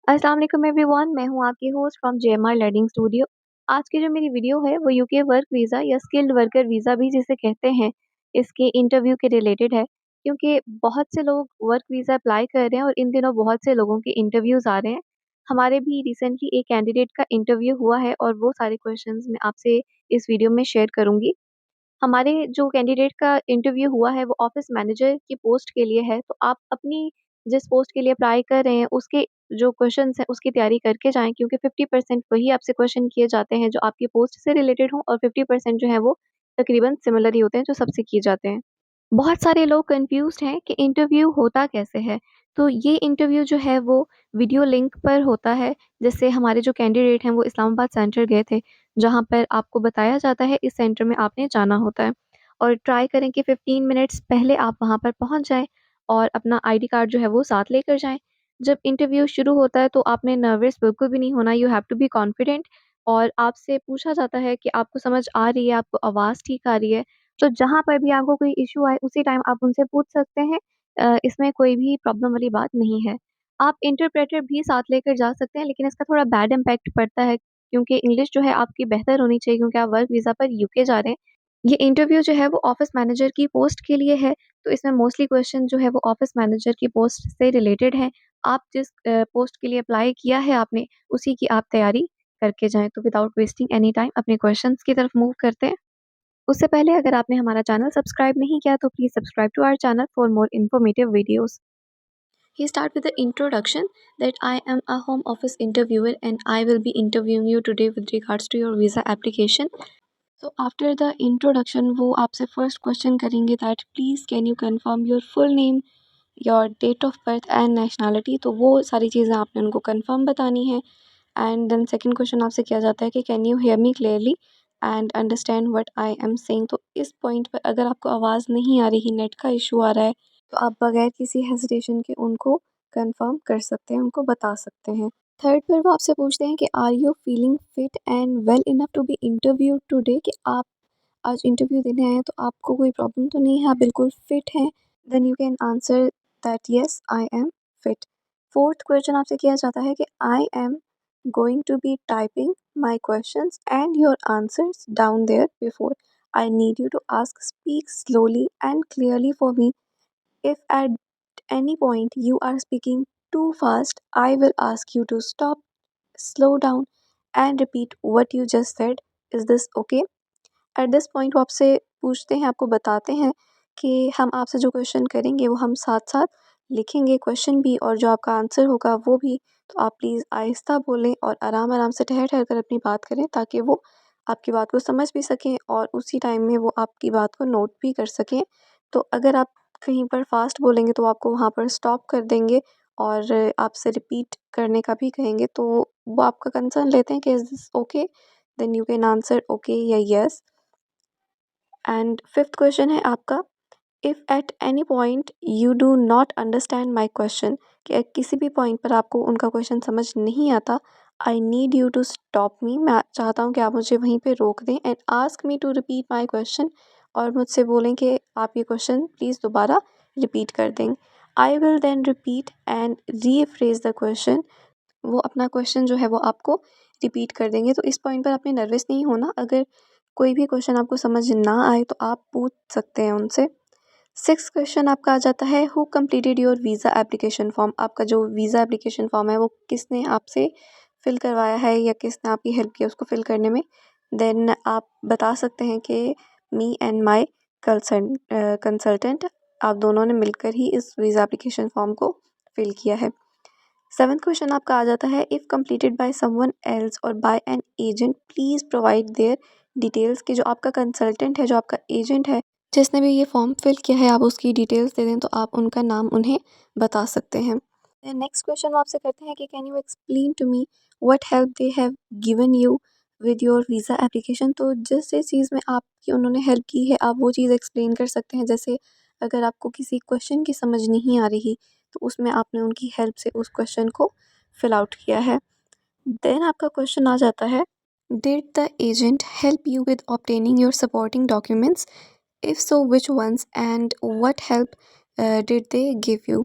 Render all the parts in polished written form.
अस्सलाम वालेकुम एवरीवन, मैं हूँ आपकी होस्ट फ्रॉम जेएमआर लर्निंग स्टूडियो। आज की जो मेरी वीडियो है वो यूके वर्क वीज़ा या स्किल्ड वर्कर वीज़ा भी जिसे कहते हैं, इसके इंटरव्यू के रिलेटेड है। क्योंकि बहुत से लोग वर्क वीज़ा अप्लाई कर रहे हैं और इन दिनों बहुत से लोगों के इंटरव्यूज़ आ रहे हैं। हमारे भी रिसेंटली एक कैंडिडेट का इंटरव्यू हुआ है और वो सारे क्वेश्चंस मैं आपसे इस वीडियो में शेयर करूँगी। हमारे जो कैंडिडेट का इंटरव्यू हुआ है वो ऑफिस मैनेजर की पोस्ट के लिए है, तो आप अपनी जिस पोस्ट के लिए अप्लाई कर रहे हैं उसके जो क्वेश्चंस हैं उसकी तैयारी करके जाएँ, क्योंकि 50% वही आपसे क्वेश्चन किए जाते हैं जो आपकी पोस्ट से रिलेटेड हों और 50% जो है वो तकरीबन सिमिलर ही होते हैं जो सबसे किए जाते हैं। बहुत सारे लोग कन्फ्यूज़्ड हैं कि इंटरव्यू होता कैसे है? तो ये इंटरव्यू जो है वो वीडियो लिंक पर होता है। जैसे हमारे जो कैंडिडेट हैं वो इस्लामाबाद सेंटर गए थे, जहाँ पर आपको बताया जाता है इस सेंटर में आपने जाना होता है। और ट्राई करें कि 15 मिनट्स पहले आप वहाँ पर पहुँच जाएँ और अपना आईडी कार्ड जो है वो साथ लेकर जाएँ। जब इंटरव्यू शुरू होता है तो आपने नर्वस बिल्कुल भी नहीं होना, you have to be confident. और आपसे पूछा जाता है कि आपको समझ आ रही है, आपको आवाज़ ठीक आ रही है? तो जहाँ पर भी आपको कोई इश्यू आए उसी टाइम आप उनसे पूछ सकते हैं। इसमें कोई भी प्रॉब्लम वाली बात नहीं है। आप इंटरप्रेटर भी साथ लेकर जा सकते हैं, लेकिन इसका थोड़ा बैड इम्पैक्ट पड़ता है, क्योंकि इंग्लिश जो है आपकी बेहतर होनी चाहिए, क्योंकि आप वर्क वीज़ा पर यूके जा रहे हैं। ये इंटरव्यू जो है वो ऑफ़िस मैनेजर की पोस्ट के लिए है, तो इसमें मोस्टली क्वेश्चन जो है वो ऑफ़िस मैनेजर की पोस्ट से रिलेटेड हैं। आप जिस पोस्ट के लिए अप्लाई किया है आपने, उसी की आप तैयारी करके जाएँ। तो विदाउट वेस्टिंग एनी टाइम अपने क्वेश्चंस की तरफ मूव करते हैं। उससे पहले अगर आपने हमारा चैनल सब्सक्राइब नहीं किया तो please subscribe to our channel for more informative videos. He start with the introduction that I am a home office interviewer and I will be interviewing you today with regards to your visa application. So after the introduction वो आपसे first question करेंगे that please can you confirm your full name, your date of birth and nationality. तो वो सारी चीज़ें आपने उनको confirm बतानी है. एंड देन सेकंड क्वेश्चन आपसे किया जाता है कि can you hear me clearly and understand what I am saying. तो इस पॉइंट पर अगर आपको आवाज़ नहीं आ रही, नेट का इशू आ रहा है, तो आप बगैर किसी हेजिटेशन के उनको कंफर्म कर सकते हैं, उनको बता सकते हैं. थर्ड पर वो आपसे पूछते हैं कि are you feeling fit and well enough to be interview today, कि आप आज इंटरव्यू देने आए हैं तो आपको कोई प्रॉब्लम तो नहीं है, आप बिल्कुल फिट हैं. Then you can answer that yes I am fit. Fourth question आपसे किया जाता है कि I am going to be typing my questions and your answers down there before. I need you to speak slowly and clearly for me. If at any point you are speaking too fast, I will ask you to stop, slow down, and repeat what you just said. Is this okay? At this point वो आपसे पूछते हैं, आपको बताते हैं कि हम आपसे जो क्वेश्चन करेंगे वो हम साथ साथ लिखेंगे क्वेश्चन भी, और जो आपका आंसर होगा वो भी. तो आप प्लीज़ आहिस्ता बोलें और आराम आराम से ठहर ठहर कर अपनी बात करें, ताकि वो आपकी बात को समझ भी सकें और उसी टाइम में वो आपकी बात को नोट भी कर सकें. तो अगर आप कहीं पर फास्ट बोलेंगे तो आपको वहाँ पर स्टॉप कर देंगे और आपसे रिपीट करने का भी कहेंगे. तो वो आपका कंसर्न लेते हैं कि is this okay, then you can answer okay या यस. एंड फिफ्थ क्वेश्चन है आपका, if at any point you do not understand my question, कि किसी भी पॉइंट पर आपको उनका क्वेश्चन समझ नहीं आता, I need you to stop me, मैं चाहता हूँ कि आप मुझे वहीं पे रोक दें, and ask me to repeat my question, और मुझसे बोलें कि आप ये क्वेश्चन प्लीज़ दोबारा रिपीट कर दें. I will then repeat and rephrase the question. वो अपना क्वेश्चन जो है वो आपको रिपीट कर देंगे. तो इस पॉइंट पर आपने नर्वस नहीं होना. अगर कोई भी क्वेश्चन आपको समझ ना आए तो आप पूछ सकते हैं उनसे. सिक्स क्वेश्चन आपका आ जाता है, who completed your visa application form. आपका जो वीज़ा एप्लीकेशन फॉर्म है वो किसने आपसे फिल करवाया है या किसने आपकी हेल्प की उसको फिल करने में. देन आप बता सकते हैं कि मी एंड माई कंसल्टेंट, आप दोनों ने मिलकर ही इस वीज़ा एप्लीकेशन फॉर्म को फिल किया है. सेवन्थ क्वेश्चन आपका आ जाता है, if completed by someone else or by an agent please provide their details. कि जो आपका कंसल्टेंट है, जो आपका एजेंट है, जिसने भी ये फॉर्म फिल किया है, आप उसकी डिटेल्स दे दें तो आप उनका नाम उन्हें बता सकते हैं. नेक्स्ट क्वेश्चन वो आपसे करते हैं कि can you explain to me what help they have given you with your visa application. तो जिस जिस चीज़ में आपकी उन्होंने हेल्प की है आप वो चीज़ एक्सप्लेन कर सकते हैं. जैसे अगर आपको किसी क्वेश्चन की समझ नहीं आ रही तो उसमें आपने उनकी हेल्प से उस क्वेश्चन को फिल आउट किया है. देन आपका क्वेश्चन आ जाता है, did the agent help you with obtaining your supporting documents, if so which ones and what help did they give you.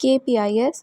KPIs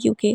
UK.